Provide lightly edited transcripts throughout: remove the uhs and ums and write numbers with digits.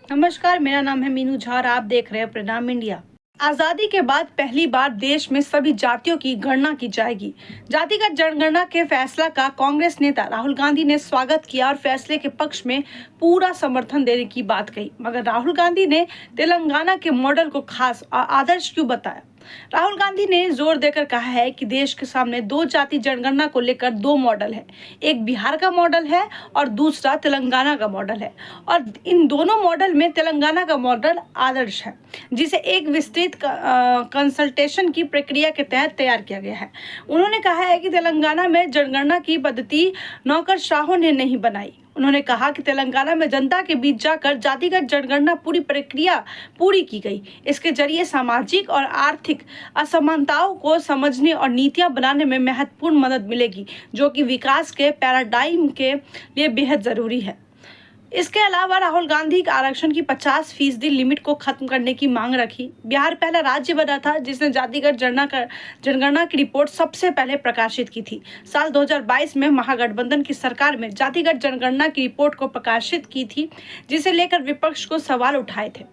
नमस्कार, मेरा नाम है मीनू झा और आप देख रहे हैं परिणाम इंडिया। आजादी के बाद पहली बार देश में सभी जातियों की गणना की जाएगी। जातिगत जनगणना के फैसला का कांग्रेस नेता राहुल गांधी ने स्वागत किया और फैसले के पक्ष में पूरा समर्थन देने की बात कही। मगर राहुल गांधी ने तेलंगाना के मॉडल को खास और आदर्श क्यों बताया? राहुल गांधी ने जोर देकर कहा है कि देश के सामने दो जाति जनगणना को लेकर दो मॉडल है। एक बिहार का मॉडल है और दूसरा तेलंगाना का मॉडल है, और इन दोनों मॉडल में तेलंगाना का मॉडल आदर्श है, जिसे एक विस्तृत कंसल्टेशन की प्रक्रिया के तहत तैयार किया गया है। उन्होंने कहा है कि तेलंगाना में जनगणना की पद्धति नौकरशाहों ने नहीं बनाई। उन्होंने कहा कि तेलंगाना में जनता के बीच जाकर जातिगत जनगणना पूरी प्रक्रिया पूरी की गई। इसके जरिए सामाजिक और आर्थिक असमानताओं को समझने और नीतियां बनाने में महत्वपूर्ण मदद मिलेगी, जो कि विकास के पैराडाइम के लिए बेहद जरूरी है। इसके अलावा राहुल गांधी आरक्षण की 50% लिमिट को खत्म करने की मांग रखी। बिहार पहला राज्य बना था जिसने जातिगत जनगणना की रिपोर्ट सबसे पहले प्रकाशित की थी। साल 2022 में महागठबंधन की सरकार में जातिगत जनगणना की रिपोर्ट को प्रकाशित की थी, जिसे लेकर विपक्ष को सवाल उठाए थे।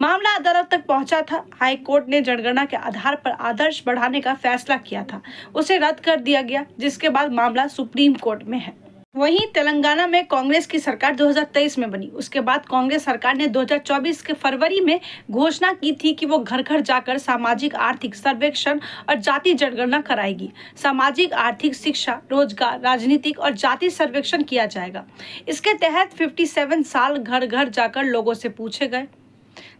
मामला अदालत तक पहुंचा था। हाई कोर्ट ने जनगणना के आधार पर आदर्श बढ़ाने का फैसला किया था, उसे रद्द कर दिया गया, जिसके बाद मामला सुप्रीम कोर्ट में है। वहीं तेलंगाना में कांग्रेस की सरकार 2023 में बनी। उसके बाद कांग्रेस सरकार ने 2024 के फरवरी में घोषणा की थी कि वो घर घर जाकर सामाजिक आर्थिक सर्वेक्षण और जाति जनगणना कराएगी। सामाजिक आर्थिक शिक्षा, रोजगार, राजनीतिक और जाति सर्वेक्षण किया जाएगा। इसके तहत 57 साल घर घर जाकर लोगों से पूछे गए,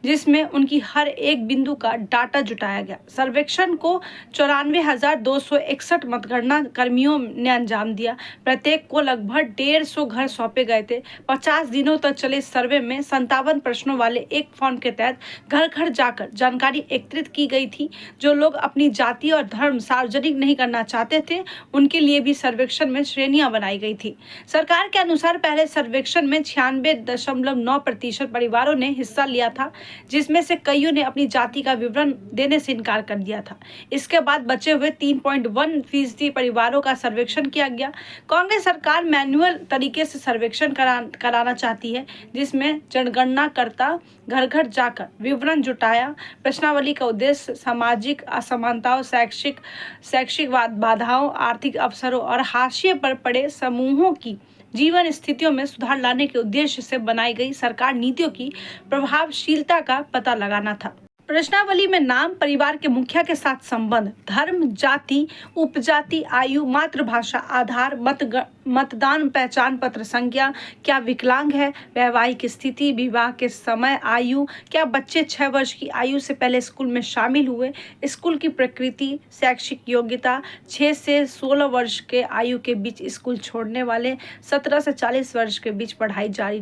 जिसमें उनकी हर एक बिंदु का डाटा जुटाया गया। सर्वेक्षण को 94,261 मतगणना कर्मियों ने अंजाम दिया। प्रत्येक को लगभग 150 घर सौंपे गए थे। 50 दिनों तक चले सर्वे में 57 प्रश्नों वाले एक फॉर्म के तहत घर घर जाकर जानकारी एकत्रित की गई थी। जो लोग अपनी जाति और धर्म सार्वजनिक नहीं करना चाहते थे, उनके लिए भी सर्वेक्षण में श्रेणियां बनाई गई थी। सरकार के अनुसार पहले सर्वेक्षण में 96.9% परिवारों ने हिस्सा लिया था, जिसमें से कईयों ने अपनी जाति का विवरण देने से इनकार कर दिया था। इसके बाद बचे हुए 3.1% परिवारों का सर्वेक्षण किया गया। कांग्रेस सरकार मैन्युअल तरीके से सर्वेक्षण कराना चाहती है, जिसमें जनगणनाकर्ता घर घर जाकर विवरण जुटाया। प्रश्नावली का उद्देश्य सामाजिक असमानताओं, शैक्षिक बाधाओं, आर्थिक अवसरों और हाशिए पर पड़े समूहों की जीवन स्थितियों में सुधार लाने के उद्देश्य से बनाई गई सरकार नीतियों की प्रभावशीलता का पता लगाना था। प्रश्नावली में नाम, परिवार के मुखिया के साथ संबंध, धर्म, जाति, उपजाति, आयु, मातृभाषा, आधार, मतदान पहचान पत्र संख्या, क्या विकलांग है, वैवाहिक स्थिति, विवाह के समय, आयु, क्या बच्चे 6 वर्ष की आयु से पहले स्कूल में शामिल हुए, स्कूल की प्रकृति, शैक्षिक योग्यता, 6 से 16 वर्ष के आयु के बीच स्कूल छोड़ने वाले, 17 से 40 वर्ष के बीच पढ़ाई जारी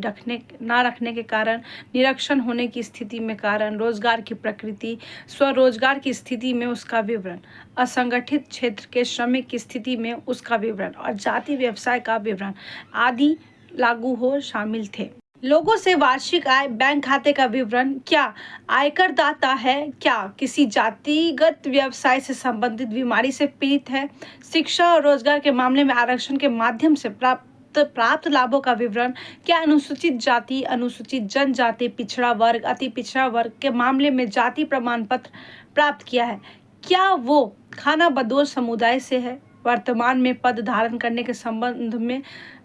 न रखने के कारण, निरक्षर होने की स्थिति में कारण, रोजगार की प्रकृति, स्वरोजगार की स्थिति में उसका विवरण, असंगठित क्षेत्र के श्रमिक की स्थिति में उसका विवरण और जाति व्यवसाय का विवरण आदि लागू हो शामिल थे। लोगों से वार्षिक आय, बैंक खाते का विवरण, क्या आयकर दाता है, क्या किसी जातिगत व्यवसाय से संबंधित बीमारी से पीड़ित है, शिक्षा और रोजगार के मामले में आरक्षण के माध्यम से प्राप्त लाभों का विवरण, क्या अनुसूचित जाति, अनुसूचित जनजाति, पिछड़ा वर्ग, अति पिछड़ा वर्ग के मामले में जाति प्रमाण पत्र प्राप्त किया है, क्या वो खाना बदोश समुदाय से है, वर्तमान में पद धारण करने के संबंध में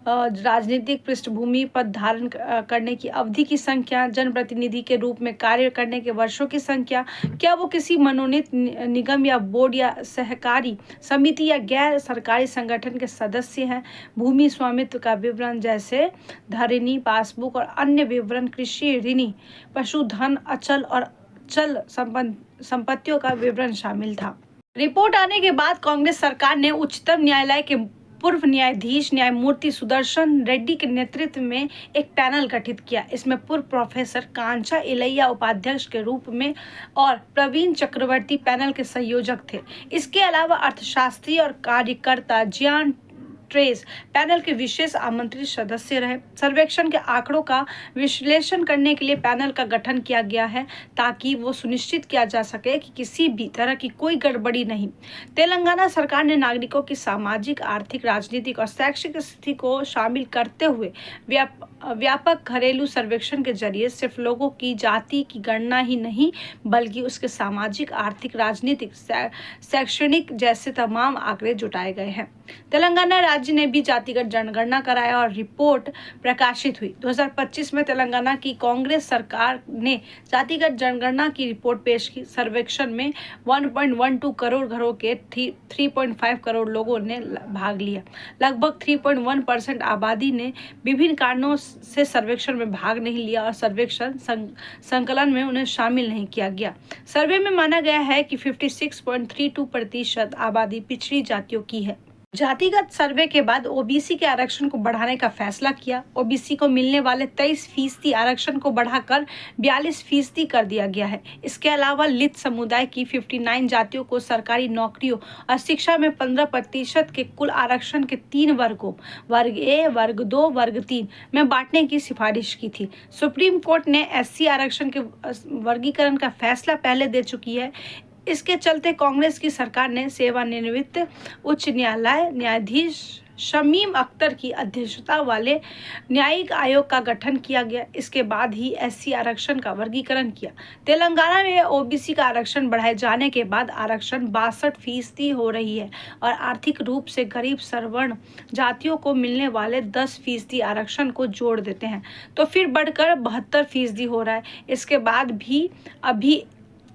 राजनीतिक पृष्ठभूमि, पद धारण करने की अवधि की संख्या, जनप्रतिनिधि के रूप में कार्य करने के वर्षों की संख्या, क्या वो किसी मनोनीत निगम या बोर्ड या सहकारी समिति या गैर सरकारी संगठन के सदस्य हैं, भूमि स्वामित्व का विवरण जैसे धरनी, पासबुक और अन्य विवरण, कृषि ऋणी, पशुधन, अचल और चल संपत्तियों का विवरण शामिल था। रिपोर्ट आने के बाद कांग्रेस सरकार ने उच्चतम न्यायालय के पूर्व न्यायाधीश न्यायमूर्ति सुदर्शन रेड्डी के नेतृत्व में एक पैनल गठित किया। इसमें पूर्व प्रोफेसर कांचा इलैया उपाध्यक्ष के रूप में और प्रवीण चक्रवर्ती पैनल के संयोजक थे। इसके अलावा अर्थशास्त्री और कार्यकर्ता जियान ट्रेस पैनल के विशेष आमंत्रित सदस्य रहे। सर्वेक्षण के आंकड़ों का विश्लेषण करने के लिए पैनल का गठन किया गया है ताकि वो सुनिश्चित किया जा सके कि किसी भी तरह की कोई गड़बड़ी नहीं। तेलंगाना सरकार ने नागरिकों की सामाजिक, आर्थिक, राजनीतिक और शैक्षिक स्थिति को शामिल करते हुए व्यापक घरेलू सर्वेक्षण के जरिए सिर्फ लोगों की जाति की गणना ही नहीं बल्कि उसके सामाजिक, आर्थिक, राजनीतिक, शैक्षणिक जैसे तमाम आंकड़े जुटाए गए हैं। तेलंगाना राज्य ने भी जातिगत जनगणना कराया और रिपोर्ट प्रकाशित हुई। 2025 में तेलंगाना की कांग्रेस सरकार ने जातिगत जनगणना की रिपोर्ट पेश की। सर्वेक्षण में 1.12 करोड़ घरों के 3.5 करोड़ लोगों ने भाग लिया। लगभग 3.1% आबादी ने विभिन्न कारणों से सर्वेक्षण में भाग नहीं लिया और सर्वेक्षण संकलन में उन्हें शामिल नहीं किया गया। सर्वे में माना गया है कि 56.32% आबादी पिछड़ी जातियों की है। जातिगत सर्वे के बाद ओबीसी के आरक्षण को बढ़ाने का फैसला किया। ओबीसी को मिलने वाले 23% आरक्षण को बढ़ाकर 42% कर दिया गया है। इसके अलावा लित समुदाय की 59 जातियों को सरकारी नौकरियों और शिक्षा में 15% के कुल आरक्षण के 3 वर्गों, वर्ग ए, वर्ग 2, वर्ग 3 में बांटने की सिफारिश की थी। सुप्रीम कोर्ट ने एससी आरक्षण के वर्गीकरण का फैसला पहले दे चुकी है। इसके चलते कांग्रेस की सरकार ने सेवानिवृत्त उच्च न्यायालय न्यायाधीश शमीम अख्तर की अध्यक्षता वाले न्यायिक आयोग का गठन किया गया। इसके बाद ही एससी आरक्षण का वर्गीकरण किया। तेलंगाना में ओबीसी का आरक्षण बढ़ाए जाने के बाद आरक्षण 62% हो रही है और आर्थिक रूप से गरीब सवर्ण जातियों को मिलने वाले 10% आरक्षण को जोड़ देते हैं तो फिर बढ़कर 72% हो रहा है। इसके बाद भी अभी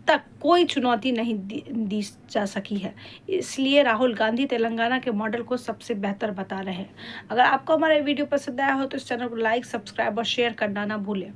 तक कोई चुनौती नहीं दी जा सकी है। इसलिए राहुल गांधी तेलंगाना के मॉडल को सबसे बेहतर बता रहे हैं। अगर आपको हमारा वीडियो पसंद आया हो तो इस चैनल को लाइक, सब्सक्राइब और शेयर करना ना भूलें।